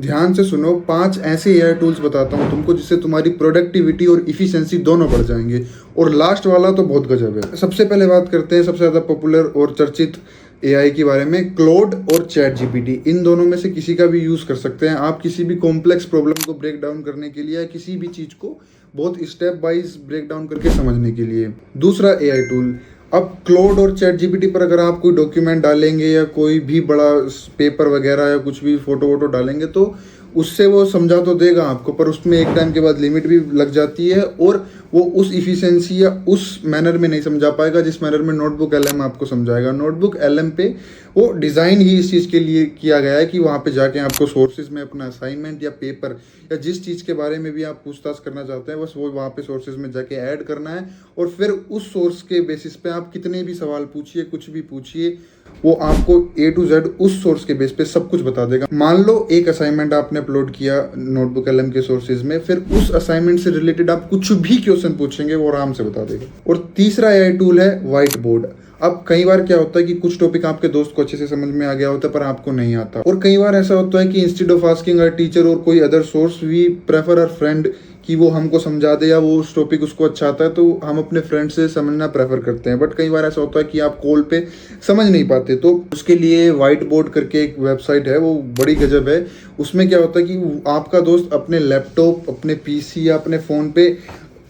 ध्यान से सुनो, 5 ऐसे एआई टूल्स बताता हूँ तुमको जिससे तुम्हारी प्रोडक्टिविटी और इफिशिएंसी दोनों बढ़ जाएंगे। और लास्ट वाला तो बहुत गजब है। सबसे पहले बात करते हैं सबसे ज़्यादा पॉपुलर और चर्चित एआई के बारे में, क्लोड और चैट जीपीटी। इन दोनों में से किसी का भी यूज़ कर सकते हैं आप किसी भी कॉम्प्लेक्स प्रॉब्लम को ब्रेक डाउन करने के लिए या किसी भी चीज़ को बहुत स्टेप वाइज ब्रेक डाउन करके समझने के लिए। दूसरा एआई टूल, अब क्लोड और चैट जीपीटी पर अगर आप कोई डॉक्यूमेंट डालेंगे या कोई भी बड़ा पेपर वगैरह या कुछ भी फोटो वोटो डालेंगे तो उससे वो समझा तो देगा आपको, पर उसमें एक टाइम के बाद लिमिट भी लग जाती है और वो उस इफिशिएंसी या उस मैनर में नहीं समझा पाएगा जिस मैनर में नोटबुक एलएम आपको समझाएगा। नोटबुक एलएम पे वो डिज़ाइन ही इस चीज़ के लिए किया गया है कि वहाँ पे जाके आपको सोर्सेज में अपना असाइनमेंट या पेपर या जिस चीज़ के बारे में भी आप पूछताछ करना चाहते हैं बस वो वहाँ पे सोर्सेज में जाके ऐड करना है और फिर उस सोर्स के बेसिस पे आप कितने भी सवाल पूछिए, कुछ भी पूछिए, वो आपको A to Z उस सोर्स के बेस पे सब कुछ बता देगा। मान लो एक असाइनमेंट आपने अपलोड किया नोटबुक एलएम के सोर्सेज में, फिर उस असाइनमेंट से रिलेटेड आप कुछ भी क्वेश्चन पूछेंगे वो आराम से बता देगा। और तीसरा एआई टूल है व्हाइट बोर्ड। अब कई बार क्या होता है कि कुछ टॉपिक आपके दोस्त को अच्छे से समझ में आ गया होता है पर आपको नहीं आता, और कई बार ऐसा होता है कि instead of asking a teacher और कोई other source we prefer our friend कि वो हमको समझा दे या वो उस टॉपिक उसको अच्छा आता है तो हम अपने फ्रेंड से समझना प्रेफर करते हैं। बट कई बार ऐसा होता है कि आप कॉल पे समझ नहीं पाते, तो उसके लिए व्हाइट बोर्ड करके एक वेबसाइट है, वो बड़ी गजब है। उसमें क्या होता है कि आपका दोस्त अपने लैपटॉप, अपने पीसी या अपने फ़ोन पे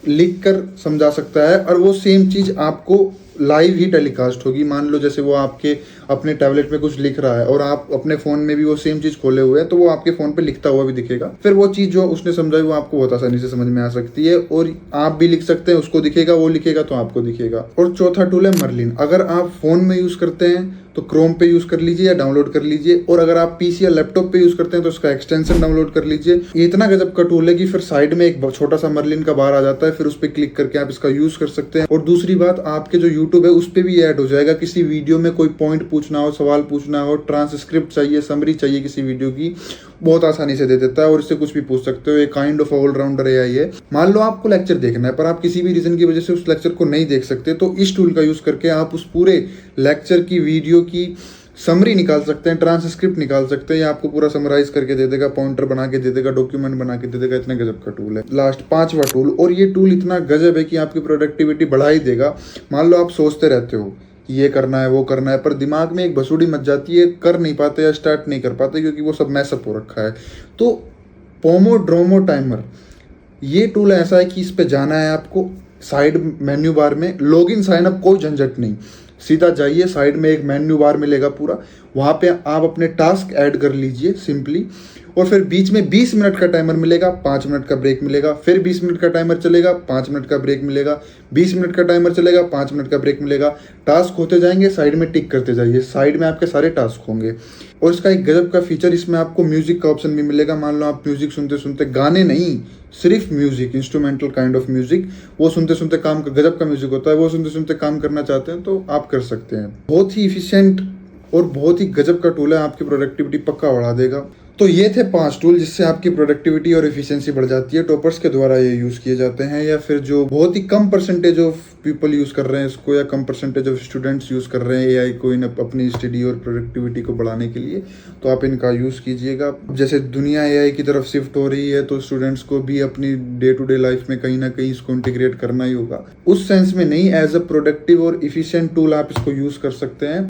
लिख कर समझा सकता है और वो सेम चीज़ आपको लाइव ही टेलीकास्ट होगी। मान लो जैसे वो आपके अपने टैबलेट में कुछ लिख रहा है और आप अपने फ़ोन में भी वो सेम चीज़ खोले हुए हैं तो वो आपके फ़ोन पे लिखता हुआ भी दिखेगा। फिर वो चीज़ जो उसने समझाई वो आपको बहुत आसानी से समझ में आ सकती है और आप भी लिख सकते हैं, उसको दिखेगा, वो लिखेगा तो आपको दिखेगा। और चौथा टूल है मर्लिन। अगर आप फ़ोन में यूज़ करते हैं तो क्रोम पे यूज़ कर लीजिए या डाउनलोड कर लीजिए, और अगर आप पीसी या लैपटॉप पे यूज़ करते हैं तो उसका एक्सटेंशन डाउनलोड कर लीजिए। ये इतना गजब का टूल है कि फिर साइड में एक छोटा सा मर्लिन का बार आ जाता है, फिर उस पर क्लिक करके आप इसका यूज़ कर सकते हैं। और दूसरी बात, आपके जो यूट्यूब है उस पर भी ऐड हो जाएगा। किसी वीडियो में कोई पॉइंट पूछना हो, सवाल पूछना हो, ट्रांसक्रिप्ट चाहिए, समरी चाहिए किसी वीडियो की, बहुत आसानी से दे देता है और इससे कुछ भी पूछ सकते हो। एक काइंड ऑफ ऑलराउंडर एआई है। मान लो आपको लेक्चर देखना है पर आप किसी भी रीजन की वजह से उस लेक्चर को नहीं देख सकते तो इस टूल का यूज़ करके आप उस पूरे लेक्चर की वीडियो की समरी निकाल सकते हैं, ट्रांसक्रिप्ट निकाल सकते हैं, या आपको पूरा समराइज करके दे देगा, पॉइंटर बना के दे देगा, डॉक्यूमेंट बना के दे देगा। इतने गजब का टूल है। लास्ट पांचवा टूल, और ये टूल इतना गजब है कि आपकी प्रोडक्टिविटी बढ़ा ही देगा। मान लो आप सोचते रहते हो ये करना है वो करना है पर दिमाग में एक भसूड़ी मच जाती है, कर नहीं पाते या स्टार्ट नहीं कर पाते क्योंकि वो सब मैसअप हो रखा है। तो पोमोड्रोमो टाइमर, ये टूल ऐसा है कि इस पे जाना है आपको, साइड मेन्यू बार में लॉगिन साइन अप, कोई झंझट नहीं, सीधा जाइए, साइड में एक मेन्यू बार मिलेगा पूरा, वहाँ पे आप अपने टास्क ऐड कर लीजिए सिंपली, और फिर बीच में 20 मिनट का टाइमर मिलेगा, 5 मिनट का ब्रेक मिलेगा, फिर 20 मिनट का टाइमर चलेगा, 5 मिनट का ब्रेक मिलेगा, 20 मिनट का टाइमर चलेगा, 5 मिनट का ब्रेक मिलेगा। टास्क होते जाएंगे, साइड में टिक करते जाइए, साइड में आपके सारे टास्क होंगे। और इसका एक गजब का फीचर, इसमें आपको म्यूजिक का ऑप्शन भी मिलेगा। मान लो आप म्यूजिक सुनते सुनते, गाने नहीं, सिर्फ music, instrumental kind of music, वो सुनते सुनते काम, गजब का म्यूजिक होता है, वो सुनते सुनते काम करना चाहते हैं तो आप कर सकते हैं। बहुत ही इफिशिएंट और बहुत ही गजब का टूल है, आपकी प्रोडक्टिविटी पक्का बढ़ा देगा। तो ये थे 5 टूल जिससे आपकी प्रोडक्टिविटी और इफिशिएंसी बढ़ जाती है। टॉपर्स के द्वारा ये यूज़ किए जाते हैं या फिर जो बहुत ही कम परसेंटेज ऑफ पीपल यूज़ कर रहे हैं इसको, या कम परसेंटेज ऑफ स्टूडेंट्स यूज़ कर रहे हैं एआई को इन अपनी स्टडी और प्रोडक्टिविटी को बढ़ाने के लिए, तो आप इनका यूज़ कीजिएगा। जैसे दुनिया एआई की तरफ शिफ्ट हो रही है तो स्टूडेंट्स को भी अपनी डे टू डे लाइफ में कहीं ना कहीं इसको इंटीग्रेट करना ही होगा। उस सेंस में नहीं, एज अ प्रोडक्टिव और इफिशिएंट टूल आप इसको यूज़ कर सकते हैं।